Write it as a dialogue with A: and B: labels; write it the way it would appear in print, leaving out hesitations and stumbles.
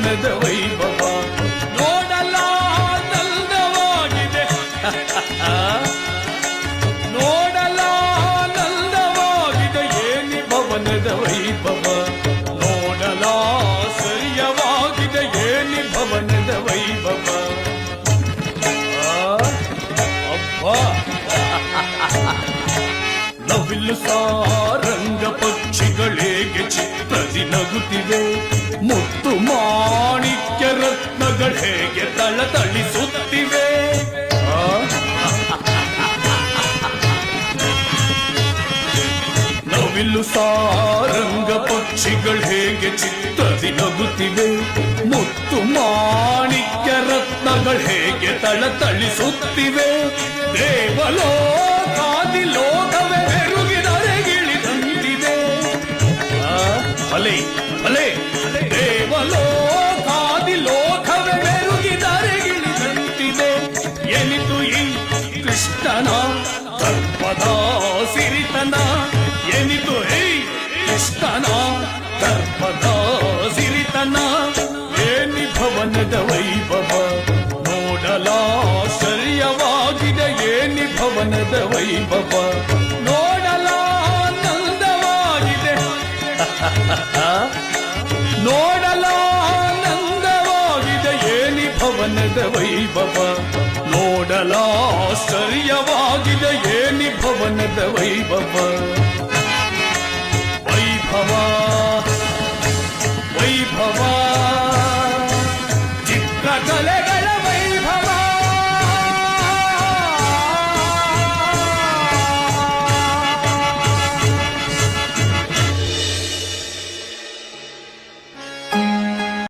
A: ಭವನದ ವೈಭವ ನೋಡಲಾನಂದವಾಗಿದೆ ನೋಡಲಾನಂದವಾಗಿದೆ ಏನಿ ಭವನದ ವೈಭವ ನೋಡಲಾಶ್ಚರ್ಯವಾಗಿದೆ ಏನಿ ಭವನದ ವೈಭವ ನವಿಲು ಸಾರಂಗ ಪಕ್ಷಿಗಳೇಗೆ ಚಿತ್ರದಿ ನಗುತ್ತಿವೆ ಮುತ್ತು ಮಾಣಿಕ್ಯ ರತ್ನಗಳೇಗೆ ತಳತಳಿಸುತ್ತಿವೆ ನವಿಲು ಸಾರಂಗ ಪಕ್ಷಿಗಳೇಗೆ ಚಿತ್ರದಿ ನಗುತ್ತಿವೆ ಮುತ್ತು ಮಾಣಿಕ್ಯ ರತ್ನಗಳೇಗೆ ತಳತಳಿಸುತ್ತಿವೆ ದೇವಲೋಕಾದಿ ಲೋಕವೇ ಬೆರುಗಿದರೆಗಿಳಿದಂತಿದೆ ಅಲೆ ಅಲೆ ದೇವಲೋಕಾದಿ ಲೋಕವೇ ಬೆರುಗಿದರೆಗಿಳಿದಂತಿದೆ ಎನಿತು ಈ ಕೃಷ್ಣನ ದರ್ಪದ ಸಿರಿತನ ಎನಿತು ಈ ಕೃಷ್ಣನ ದರ್ಪದ ಸಿರಿತನ ಏನಿ ಭವನದ ವೈಭವ ನೋಡಲಾಶ್ಚರ್ಯವಾಗಿದೆ ಏನಿ ಭವನದ ವೈಭವ ನೋಡಲಾನಂದವಾಗಿದೆ ನೋಡಲಾನಂದವಾಗಿದೆ ಏನಿ ಭವನದ ವೈಭವ ನೋಡಲಾಶ್ಚರ್ಯವಾಗಿದೆ ಏನಿ ಭವನದ ವೈಭವ ವೈಭವ ವೈಭವ ಚಿತ್ರಕಲೆಗಳ ವೈಭವ